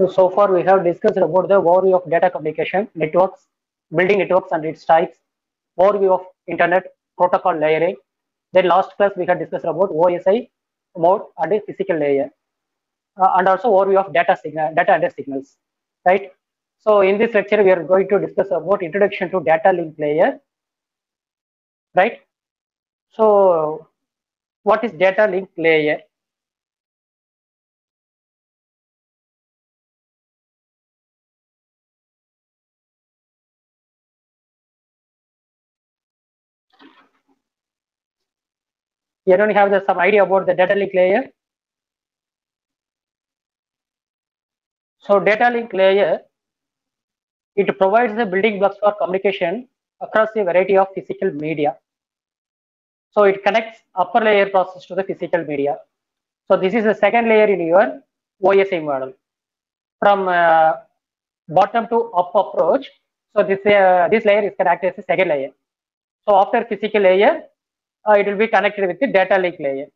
So far, we have discussed about the overview of data communication, networks, building networks and its types, overview of internet, protocol layering. Then last class, we had discussed about OSI mode and a physical layer, and also overview of data and signals, right? So in this lecture, we are going to discuss about introduction to data link layer, right? So what is data link layer? Anyone have some idea about the data link layer? So data link layer, it provides the building blocks for communication across a variety of physical media. So it connects upper layer process to the physical media. So this is the second layer in your OSI model. From bottom to up approach, so this layer is connected as a second layer. So after physical layer, it will be connected with the data link layer,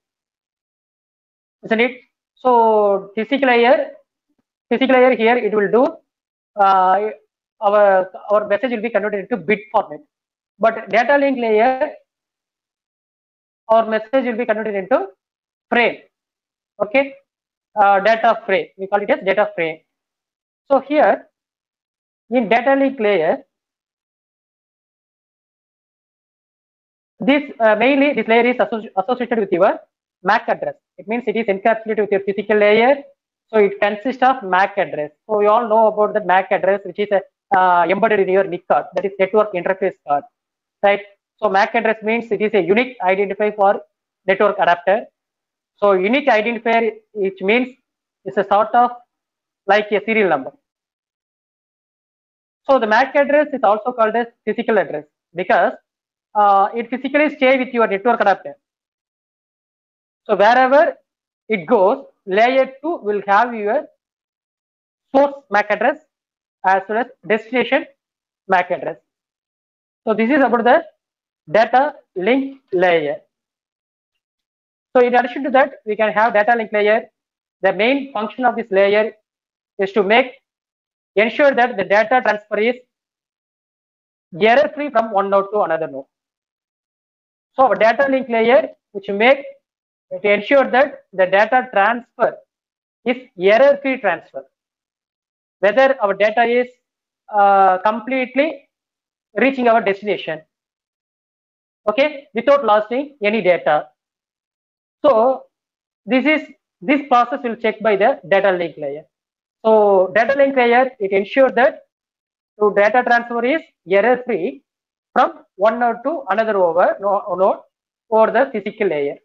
isn't it? So physical layer here, it will do our message will be converted into bit format, but data link layer, our message will be converted into frame. Okay, data frame, we call it as data frame. So here in data link layer, this mainly this layer is associated with your MAC address. It means it is encapsulated with your physical layer. So it consists of MAC address. So we all know about the MAC address, which is embedded in your NIC card, that is network interface card, right? So MAC address means it is a unique identifier for network adapter. So unique identifier, which means it's a sort of like a serial number. So the MAC address is also called as physical address because it physically stays with your network adapter. So wherever it goes, layer 2 will have your source MAC address as well as destination MAC address. So this is about the data link layer. So in addition to that, we can have data link layer. The main function of this layer is to ensure that the data transfer is error free from one node to another node. So our data link layer, which to ensure that the data transfer is error free transfer, whether our data is completely reaching our destination, okay, without losing any data. So this process will check by the data link layer. So data link layer, it ensures that the data transfer is error free from one node to another node over the physical layer.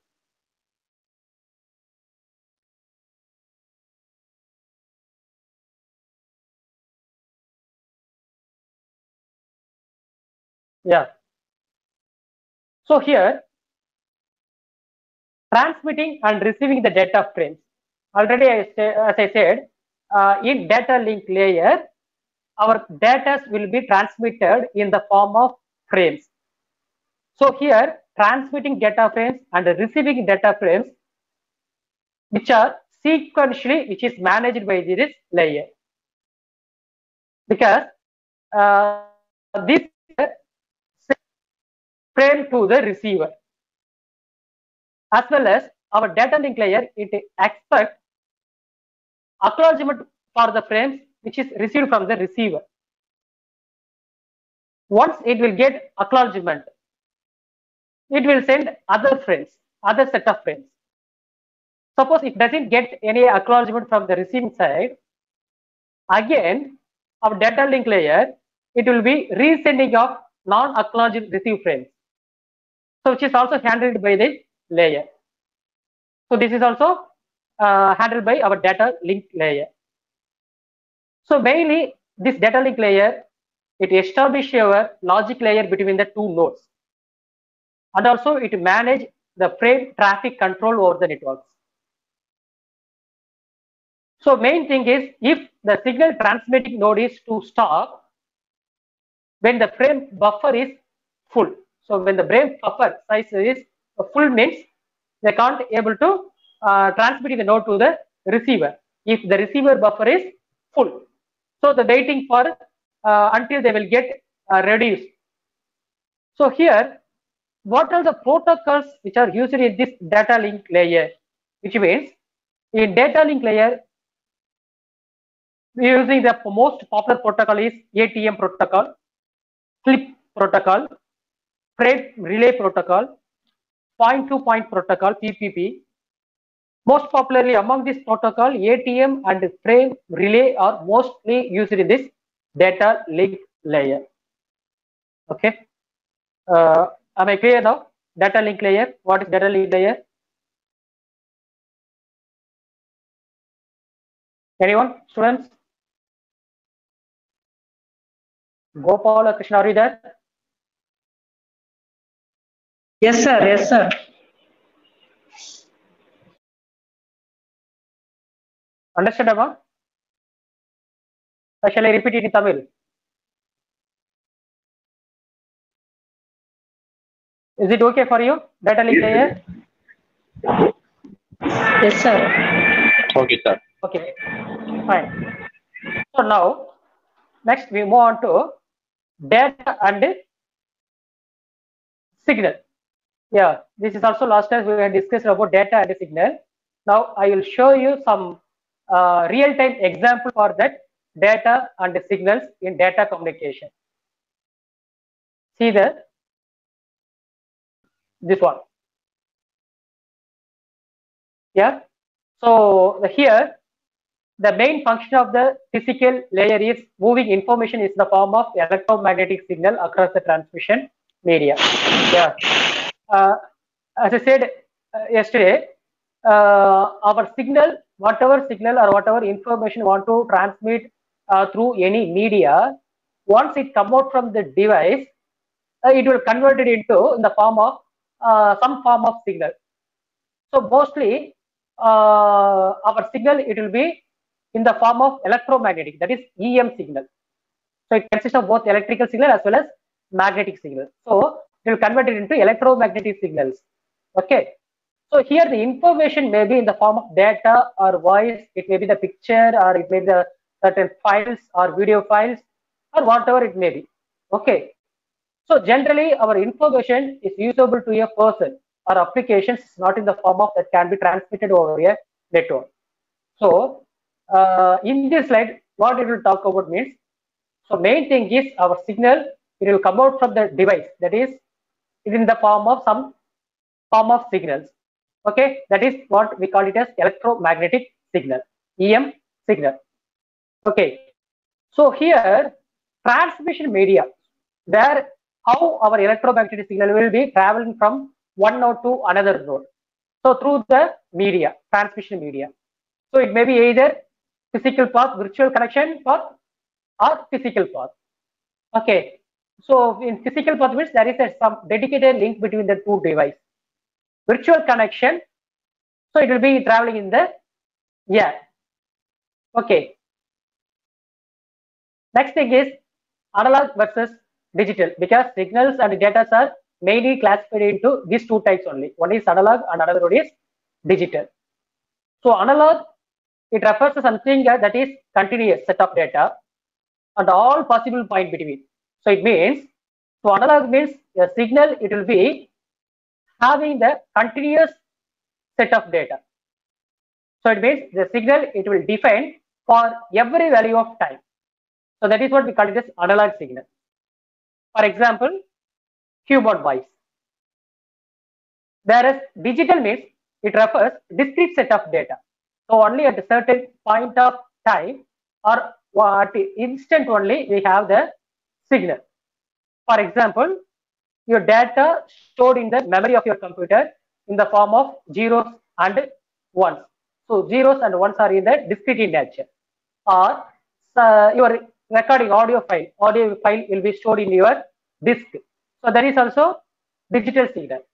Yeah. So here, transmitting and receiving the data frames. Already, as I said, in data link layer, our data will be transmitted in the form of frames. So here, transmitting data frames and receiving data frames, which are sequentially, which is managed by this layer. Because this frame to the receiver, as well as our data link layer, it expects acknowledgement for the frames which is received from the receiver. Once it will get acknowledgement, it will send other set of frames. Suppose it doesn't get any acknowledgement from the receiving side, again our data link layer, it will be resending of non-acknowledged receive frames. So which is also handled by this layer. So this is also handled by our data link layer. So mainly this data link layer, it establishes our logic layer between the two nodes, and also it manages the frame traffic control over the networks. So main thing is, if the signal transmitting node is to stop when the frame buffer is full. So when the frame buffer size is full, means they can't able to transmit the node to the receiver if the receiver buffer is full. So the waiting for until they will get reduced. So here, what are the protocols which are used in this data link layer? Which means in data link layer, we are using the most popular protocol is ATM protocol, SLIP protocol, freight relay protocol, point-to-point protocol (PPP). Most popularly among this protocol, ATM and frame relay are mostly used in this data link layer. Okay. Am I clear now? Data link layer. What is data link layer? Anyone? Students? Gopal or Krishna, are you there? Yes, sir. Yes, sir. Understandable? Shall I repeat it in Tamil? Is it okay for you? Data link layer? Yes, sir. Okay, sir. Okay, fine. So now, next we move on to data and signal. Yeah, this is also last time we had discussed about data and signal. Now I will show you some real-time example for that data and signals in data communication. See this one. Yeah. So here the main function of the physical layer is moving information in the form of electromagnetic signal across the transmission media. Yeah. As I said yesterday, our signal, whatever signal or whatever information want to transmit through any media, once it come out from the device, it will convert it into in the form of some form of signal. So mostly our signal, it will be in the form of electromagnetic, that is EM signal. So it consists of both electrical signal as well as magnetic signal. So it will convert it into electromagnetic signals. Okay. So here the information may be in the form of data or voice, it may be the picture, or it may be the certain files or video files, or whatever it may be. Okay. So generally our information is usable to a person or applications, not in the form of that can be transmitted over a network. So in this slide, what it will talk about means, so main thing is our signal, it will come out from the device, that is in the form of some form of signals. Okay, that is what we call it as electromagnetic signal, EM signal. Okay, so here transmission media, where how our electromagnetic signal will be traveling from one node to another node. So through the media, transmission media. So it may be either physical path, virtual connection path, or physical path. Okay. So in physical path means there is some dedicated link between the two devices. Virtual connection, so it will be traveling in the air. Okay. Next thing is analog versus digital, because signals and data are mainly classified into these two types only. One is analog and another one is digital. So analog, it refers to something that is continuous set of data and all possible point between. So it means, so analog means a signal, it will be having the continuous set of data. So it means the signal, it will define for every value of time. So that is what we call it as analog signal. For example, keyboard voice. Whereas digital means it refers discrete set of data. So only at a certain point of time or at instant only we have the signal. For example, your data stored in the memory of your computer in the form of zeros and ones. So zeros and ones are in the discrete in nature. Or your recording audio file will be stored in your disk. So that is also digital signal.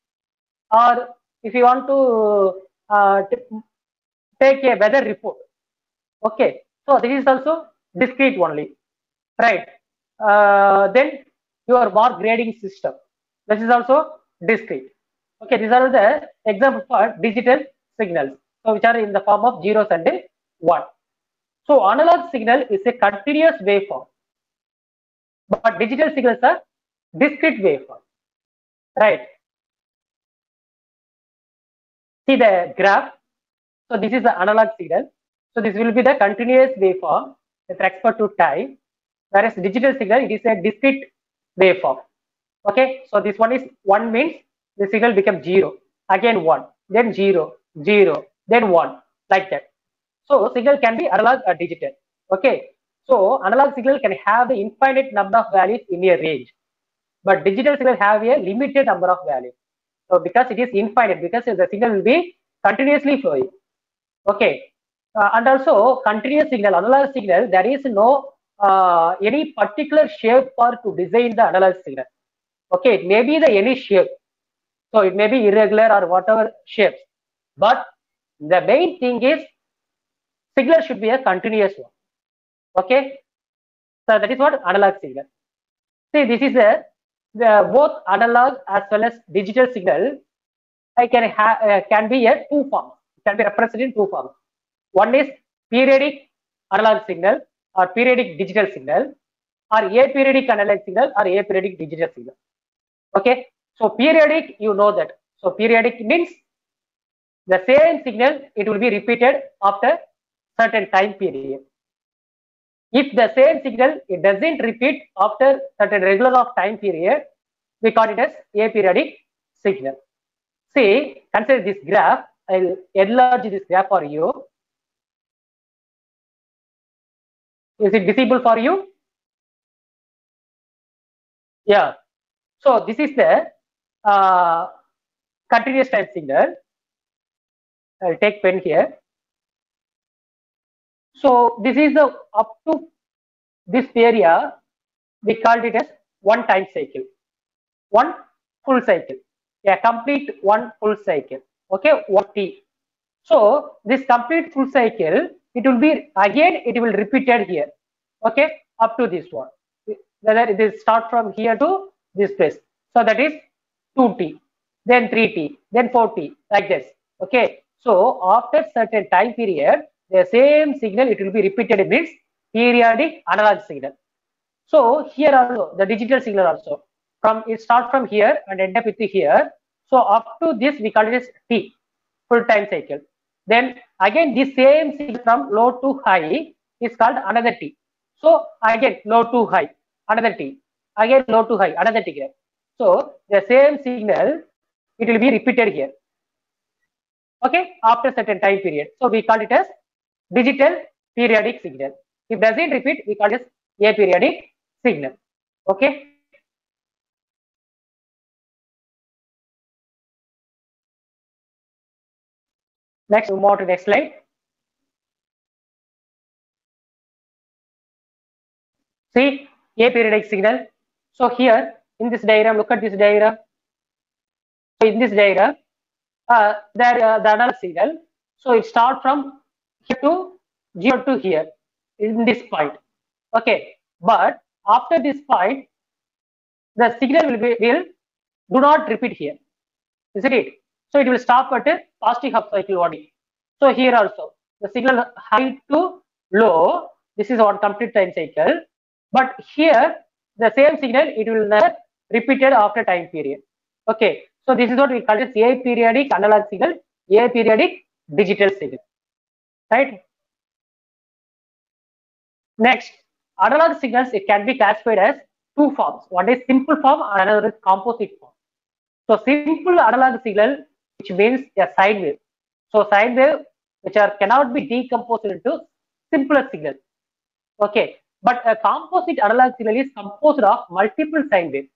Or if you want to take a weather report, okay, so this is also discrete only, right? Then your mark grading system, this is also discrete. Okay, these are the examples for digital signals, so which are in the form of zeros and one. So analog signal is a continuous waveform, but digital signals are discrete waveform, right? See the graph. So this is the analog signal. So this will be the continuous waveform with respect to time, whereas digital signal, it is a discrete waveform. Okay, so this one is 1 means the signal becomes 0, again 1, then 0, 0, then 1, like that. So signal can be analog or digital. Okay, so analog signal can have the infinite number of values in a range, but digital signal have a limited number of values. So because it is infinite, because the signal will be continuously flowing. Okay, and also continuous signal, analog signal, there is no any particular shape for to design the analog signal. Okay, it may be the any shape, so it may be irregular or whatever shapes, but the main thing is signal should be a continuous one. Okay, so that is what analog signal. See, this is the both analog as well as digital signal. I can be a two forms. Can be represented in two forms. One is periodic analog signal or periodic digital signal, or aperiodic analog signal or aperiodic digital signal. Okay, so periodic, you know that. So periodic means the same signal, it will be repeated after certain time period. If the same signal, it doesn't repeat after certain regular of time period, we call it as aperiodic signal. See, consider this graph. I'll enlarge this graph for you. Is it visible for you? Yeah. So this is the continuous time signal. I'll take pen here. So this is the up to this area, we called it as one time cycle, one full cycle, a complete one full cycle. Okay, what T. So this complete full cycle, it will be again, it will repeated here. Okay, up to this one. Whether it is start from here to this place. So that is 2T, then 3T, then 4T, like this. Okay, so after certain time period, the same signal, it will be repeated, means periodic analog signal. So here also the digital signal also, from it start from here and end up with here. So up to this we call it as T, full time cycle. Then again this same signal from low to high is called another T. So again low to high, another T, again low to high, another T. So the same signal, it will be repeated here. Okay, after certain time period. So we call it as digital periodic signal. If doesn't repeat, we call it as aperiodic signal. Okay. Next, move on to next slide. See, aperiodic signal. So here in this diagram, look at this diagram. So in this diagram, the analog signal. So it starts from here to 0 to here in this point. Okay, but after this point, the signal will do not repeat here, isn't it? So it will stop at a positive half cycle only. So here also the signal high to low, this is one complete time cycle, but here the same signal, it will never repeated after time period. Okay, so this is what we call it aperiodic analog signal, aperiodic digital signal, right? Next, analog signals, it can be classified as two forms. One is simple form and another is composite form. So simple analog signal, which means a sine wave. So sine wave, which cannot be decomposed into simpler signal. Okay, but a composite analog signal is composed of multiple sine waves.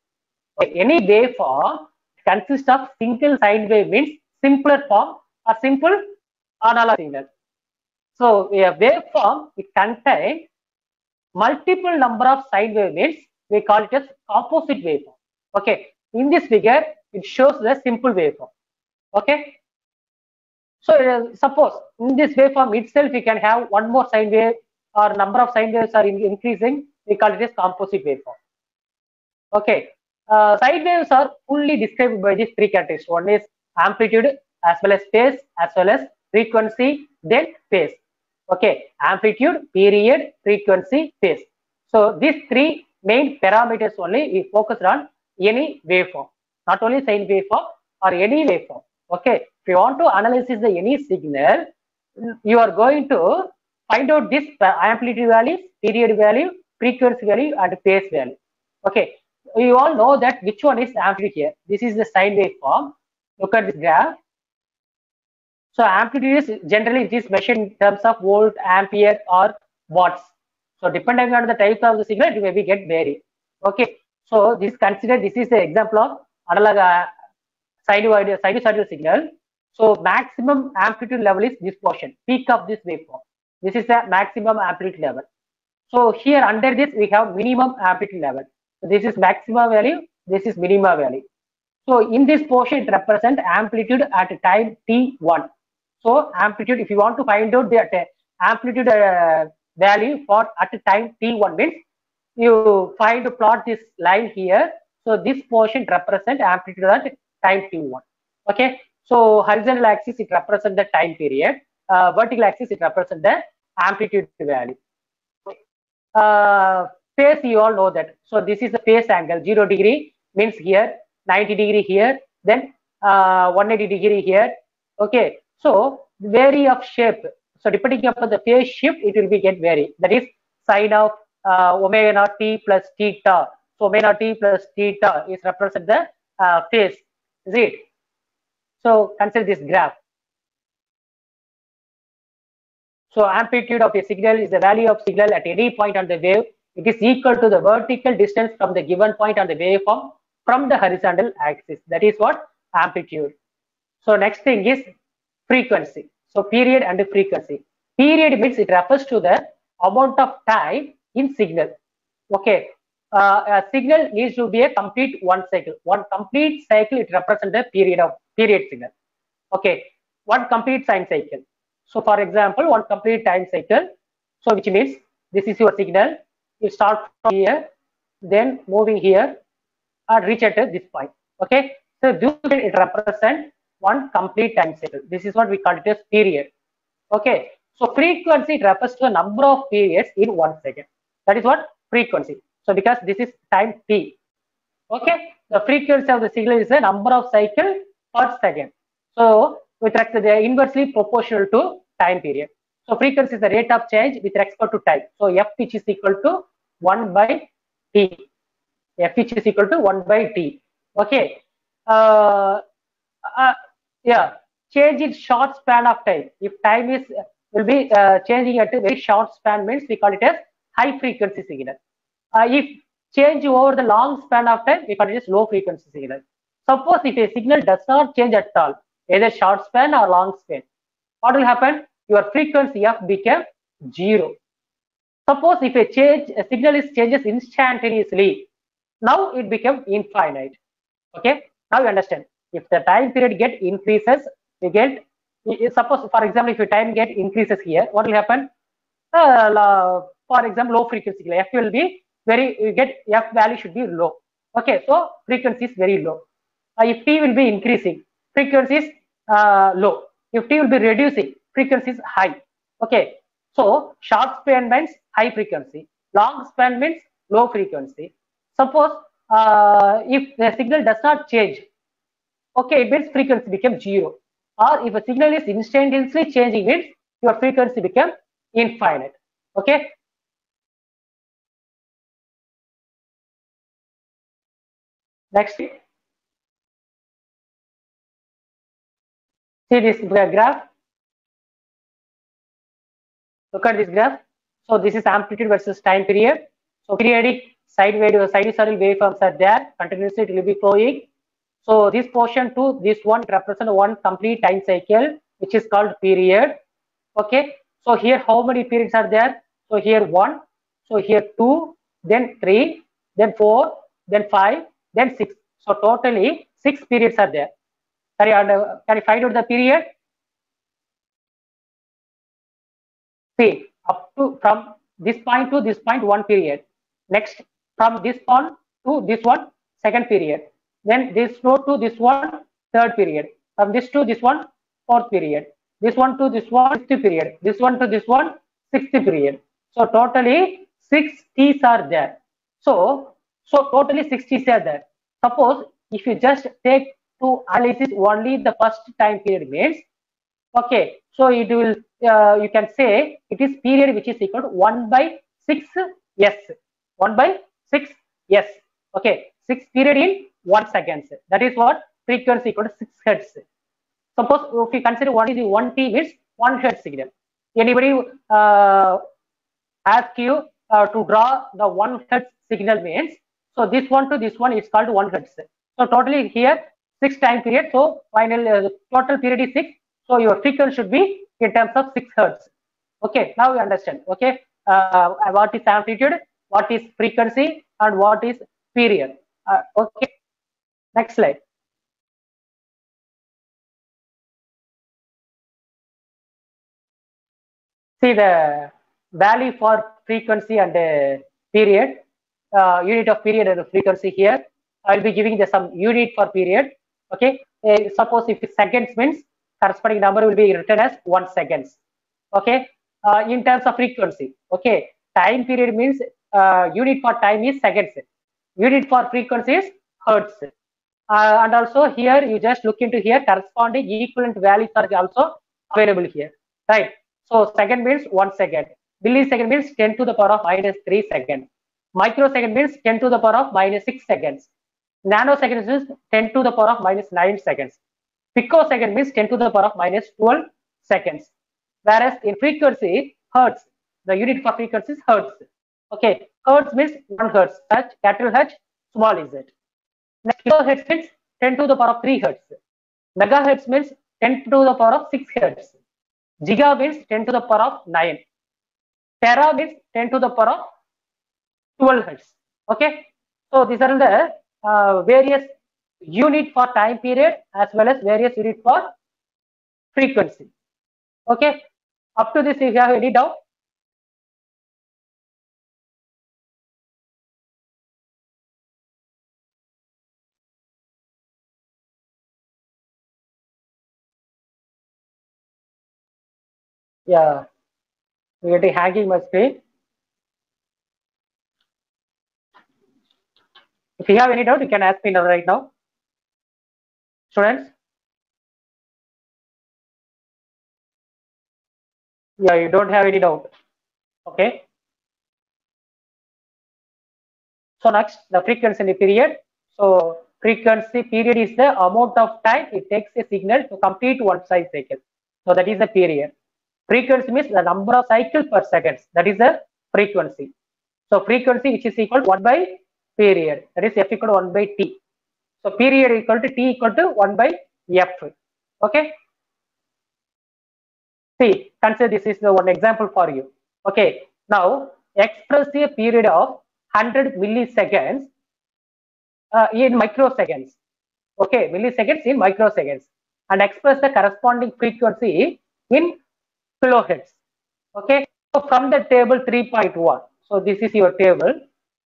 Okay. Any waveform consists of single sine wave, means simpler form or simple analog signal. So a waveform, it contains multiple number of sine wave, means we call it as composite waveform. Okay, in this figure it shows the simple waveform. Okay, so suppose in this waveform itself we can have one more sine wave, or number of sine waves are increasing, we call it as composite waveform. Okay, sine waves are fully described by these three characteristics. One is amplitude, as well as phase, as well as frequency, then phase. Okay, amplitude, period, frequency, phase. So these three main parameters only we focused on any waveform, not only sine waveform or any waveform. Okay, if you want to analyze the any signal, you are going to find out this amplitude value, period value, frequency value, and phase value. Okay, you all know that which one is amplitude here. This is the sine waveform. Look at this graph. So amplitude is generally it is measured in terms of volt, ampere, or watts. So depending on the type of the signal, it may be get varied. Okay. So this consider this is the example of analog sinusoidal signal. So maximum amplitude level is this portion, peak of this waveform. This is the maximum amplitude level. So here under this we have minimum amplitude level. So this is maximum value. This is minimum value. So in this portion it represents amplitude at time t1. So amplitude, if you want to find out the amplitude value for at time t1 means you plot this line here. So this portion represents amplitude at time t1. Okay. So horizontal axis it represents the time period. Vertical axis it represents the amplitude value. Phase you all know that. So this is the phase angle. 0 degree means here, 90 degree here, then 180 degree here. Okay. So vary of shape. So depending upon the phase shift, it will be get vary. That is sine of omega naught t plus theta. So omega naught t plus theta is represent the phase. Is it? So consider this graph. So amplitude of a signal is the value of signal at any point on the wave. It is equal to the vertical distance from the given point on the waveform from the horizontal axis. That is what amplitude. So next thing is frequency. So period and frequency. Period means it refers to the amount of time in signal. Okay. A signal needs to be a complete one cycle. One complete cycle it represents the period signal. Okay. One complete time cycle. So for example, one complete time cycle. So which means this is your signal. You start from here, then moving here and reach at this point. Okay. So this it represents one complete time cycle. This is what we call it as period. Okay. So frequency it refers to the number of periods in 1 second. That is what frequency. So because this is time t. Okay. The frequency of the signal is the number of cycles per second. So with respect to the inversely proportional to time period. So frequency is the rate of change with respect to time. So f which is equal to 1 by t. F which is equal to 1 by t. Okay. Yeah. Change in short span of time. If time is will be changing at a very short span means we call it as high frequency signal. If change over the long span of time, we call it as low frequency signal. Suppose if a signal does not change at all, either short span or long span, what will happen? Your frequency f become 0. Suppose if a signal is changes instantaneously, now it becomes infinite. Okay, now you understand. If the time period get increases, we get suppose for example if your time get increases here, what will happen? For example, low frequency f will be you get f value should be low. Okay, so frequency is very low. If t will be increasing, frequency is low. If t will be reducing, frequency is high. Okay, so short span means high frequency, long span means low frequency. Suppose if the signal does not change, okay, it means frequency becomes 0. Or if a signal is instantaneously changing, means your frequency becomes infinite. Okay. Next, see this graph. Look at this graph. So this is amplitude versus time period. So periodic sinusoidal waveforms are there. Continuously it will be flowing. So this portion to this one represents one complete time cycle, which is called period. Okay. So here how many periods are there? So here 1. So here 2, then 3, then 4, then 5, then 6. So totally 6 periods are there. Can you find out the period? See, up to from this point to this point, 1 period. Next, from this point to this one, 2nd period. Then this node to this one, 3rd period. From this to this one, 4th period. this one to this one, 60 period, this one to this one, 60 period. So totally 6 T's are there. So totally 6 T's are there. Suppose if you just take to analysis only the first time period means, okay, so it will, you can say it is period which is equal to 1 by 6 s, 1 by 6 s. Okay, 6 period in 1 seconds. That is what frequency equal to 6 hertz. Suppose if we consider what is the 1 T means 1 hertz signal. Anybody ask you to draw the 1 hertz signal means, so this one to this one is called 1 hertz. So totally here 6 time period. So final total period is 6. So your frequency should be in terms of 6 hertz. Okay, now you understand. Okay, what is amplitude, what is frequency, and what is period. Okay, next slide. See the value for frequency and period, unit of period and frequency here. I will be giving the some unit for period. Okay, suppose if seconds means corresponding number will be written as 1 seconds. Okay, in terms of frequency. Okay, time period means unit for time is seconds. Unit for frequency is hertz. And also here you just look into here, corresponding equivalent values are also available here, right? So second means 1 second, millisecond means 10 to the power of minus 3 seconds, microsecond means 10 to the power of minus 6 seconds, nanosecond means 10 to the power of minus 9 seconds, picosecond means 10 to the power of minus 12 seconds. Whereas in frequency, hertz, the unit for frequency is hertz. Okay, hertz means 1 hertz, H, capital H, small z. Next, kilohertz means 10 to the power of 3 hertz. Megahertz means 10 to the power of 6 hertz. Giga means 10 to the power of 9. Tera means 10 to the power of 12 hertz. Okay, so these are the various unit for time period as well as various unit for frequency. Okay, up to this, if you have any doubt. Yeah, we are hanging my screen. If you have any doubt, you can ask me now, right now. Students? Yeah, you don't have any doubt. Okay. So next, the frequency in the period. So frequency period is the amount of time it takes a signal to complete one size cycle. So that is the period. Frequency means the number of cycles per second. That is the frequency. So frequency which is equal to 1 by period. That is f equal to 1 by t. So period equal to t equal to 1 by f. Okay. See, consider this is the one example for you. Okay. Now express a period of 100 milliseconds in microseconds. Okay, milliseconds in microseconds, and express the corresponding frequency in kilohertz. Okay, so from the table 3.1, so this is your table.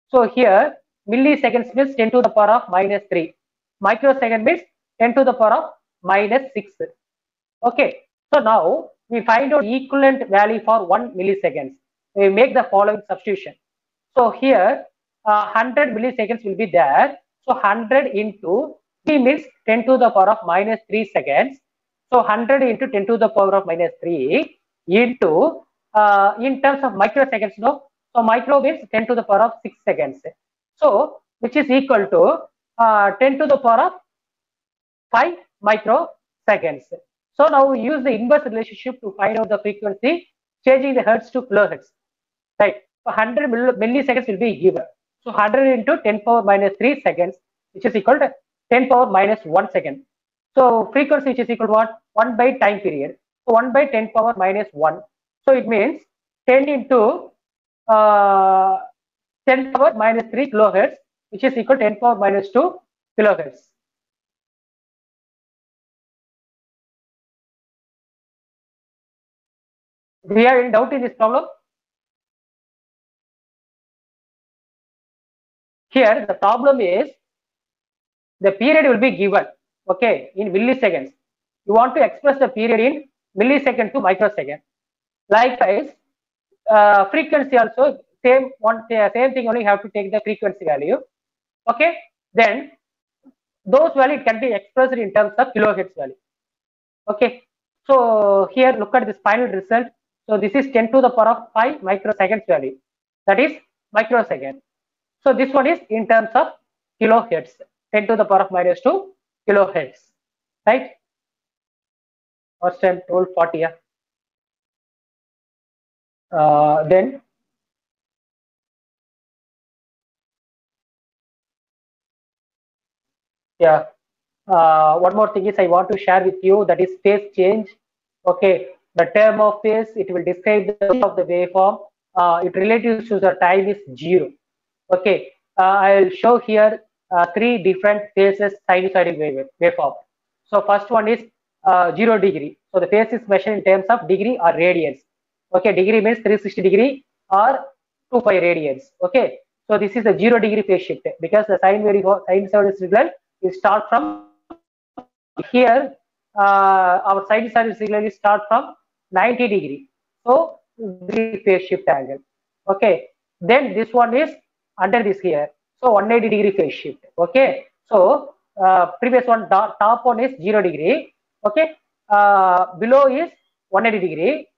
So here milliseconds means 10 to the power of minus 3, microsecond means 10 to the power of minus 6. Okay, so now we find out equivalent value for 1 milliseconds. We make the following substitution. So here 100 milliseconds will be there. So 100 into t means 10 to the power of minus 3 seconds. So 100 into 10 to the power of minus 3 into in terms of microseconds, no? So micro means 10 to the power of 6 seconds. So which is equal to 10 to the power of 5 microseconds. So now we use the inverse relationship to find out the frequency, changing the hertz to kilohertz. Right. So 100 milliseconds will be given. So 100 into 10 power minus 3 seconds, which is equal to 10 power minus 1 second. So frequency which is equal to what? 1 by time period. So 1 by 10 power minus 1. So it means 10 into 10 power minus 3 kilohertz, which is equal to 10 power minus 2 kilohertz. Do you have any doubt in this problem? Here the problem is the period will be given, okay, in milliseconds. You want to express the period in millisecond to microsecond. Likewise, frequency also same thing, only have to take the frequency value. Okay, then those value can be expressed in terms of kilohertz value. Okay, so here look at this final result. So this is 10 to the power of 5 microseconds value, that is microsecond. So this one is in terms of kilohertz, 10 to the power of minus 2 kilohertz, right? First time told 40, yeah. Then yeah, one more thing is I want to share with you, that is phase change. Okay, the term of phase, it will describe the of the waveform. It relative to the time is 0. Okay, I'll show here 3 different phases sinusoidal waveform. So first one is 0 degree. So the phase is measured in terms of degree or radians. Okay, degree means 360 degree or 2 pi radians. Okay, so this is a 0 degree phase shift, because the sinusoidal signal will start from here. Our sinusoidal signal will start from 90 degree. So degree phase shift angle. Okay, then this one is under this here. So 180 degree phase shift. Okay, so previous one, top one is 0 degree. Okay, below is 180 degree.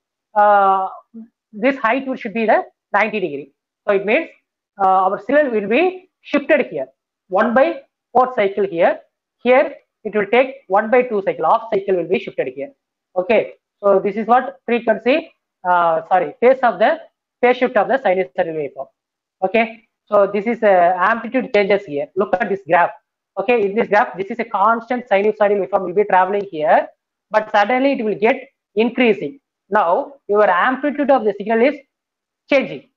This height should be the 90 degree. So it means our signal will be shifted here. 1/4 cycle here. Here it will take 1/2 cycle. Half cycle will be shifted here. Okay, so this is what frequency, phase shift of the sinusoidal waveform. Okay, so this is amplitude changes here. Look at this graph. Okay, in this graph, this is a constant sinusoidal waveform will be traveling here, but suddenly it will get increasing. Now your amplitude of the signal is changing.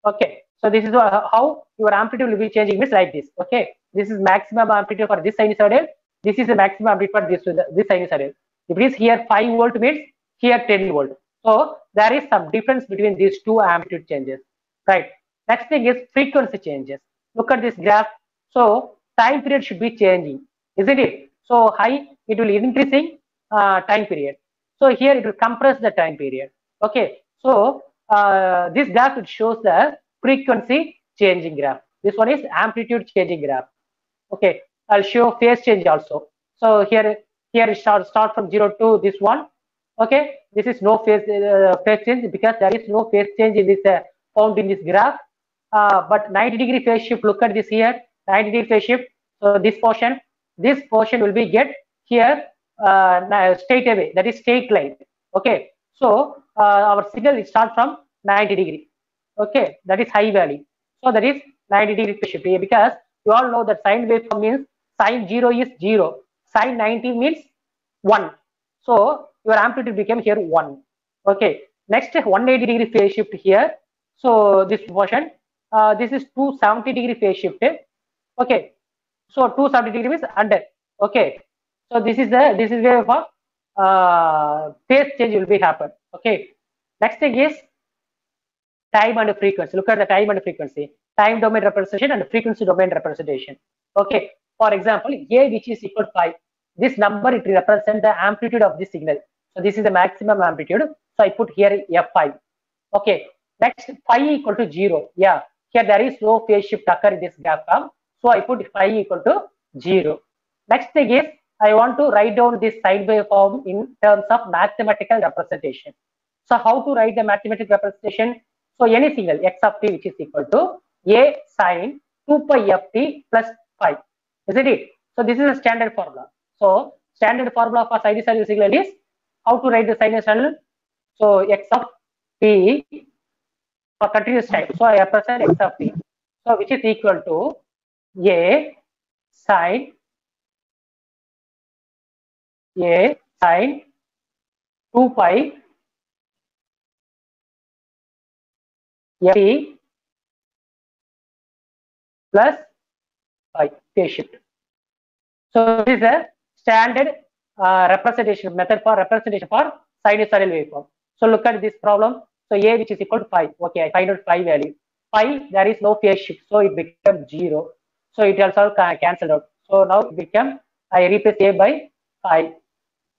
Okay, so this is how your amplitude will be changing, means like this. Okay, this is maximum amplitude for this sinusoidal. This is the maximum amplitude for this sinusoidal. If it is here 5 volt, means here 10 volt. So there is some difference between these two amplitude changes, right? Next thing is frequency changes. Look at this graph. So time period should be changing, isn't it? So high, it will increasing time period. So here it will compress the time period. Okay, so this graph, it shows the frequency changing graph. This one is amplitude changing graph. Okay, I'll show phase change also. So here it start from 0 to this one. Okay, this is no phase change, because there is no phase change in this found in this graph. But 90 degree phase shift, look at this here, 90 degree phase shift. So this portion will be get here straight away, that is straight line. Okay, so our signal is start from 90 degree. Okay, that is high value. So that is 90 degree phase shift, because you all know that sine waveform means sine 0 is 0, sine 90 means 1. So your amplitude became here 1. Okay, next 180 degree phase shift here. So this portion, this is 270 degree phase shift. Okay, so 270 degree means under. Okay, so this is where for phase change will be happen. Okay, next thing is time and frequency. Look at the time and frequency, time domain representation and frequency domain representation. Okay, for example, A, which is equal to 5, this number, it represents the amplitude of the signal. So this is the maximum amplitude. So I put here F5. Okay, next phi equal to 0. Yeah, here there is no phase shift occur in this graph form. So I put phi equal to 0. Next thing is, I want to write down this sine waveform in terms of mathematical representation. So how to write the mathematical representation? So any signal x of t, which is equal to a sine 2 pi f t plus phi, isn't it? So this is a standard formula. So standard formula for sinusoidal signal is, how to write the sinusoidal? So x of t for continuous time. So I represent x of t. So which is equal to a sine 2 pi f t plus phi, phase shift. So this is a standard representation method for representation for sinusoidal waveform. So look at this problem. So a, which is equal to phi. Okay, I find out phi value. Phi, there is no phase shift, so it becomes 0. So it also cancelled out. So now it become, I replace a by phi.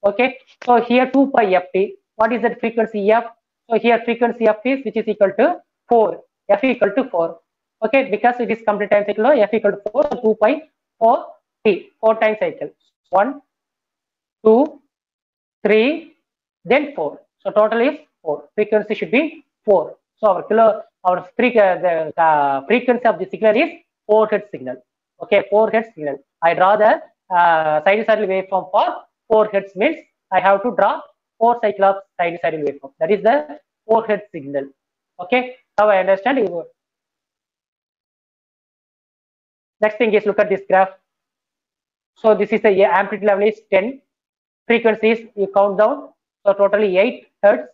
Okay, so here 2 pi f t. What is that frequency f? So here frequency f is which is equal to 4. F equal to 4. Okay, because it is complete time cycle, f equal to 4, so 2 pi 4 t, 4 time cycle. 1, 2, 3, then 4. So total is 4. Frequency should be 4. So our frequency of the signal is 4 Hz signal. Okay, 4 Hz signal. I draw the sinusoidal waveform for 4 Hz means I have to draw 4 cycle of sinusoidal waveform. That is the 4 Hz signal. Okay, now I understand. Next thing is look at this graph. So this is the amplitude level is 10. Frequencies you count down. So totally 8 Hz.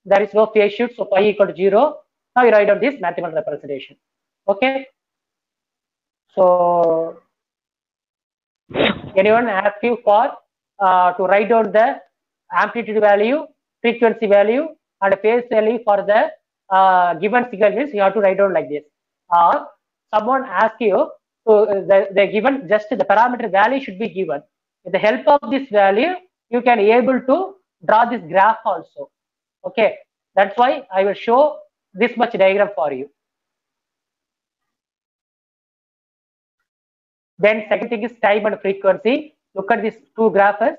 There is no phase shift. So pi equal to 0. Now you write down this mathematical representation. Okay. So anyone ask you for to write down the amplitude value, frequency value, and phase value for the given signal means you have to write down like this. Or someone ask you to the given just the parameter value should be given. With the help of this value, you can able to draw this graph also. Okay, that's why I will show this much diagram for you. Then second thing is time and frequency. Look at these two graphs.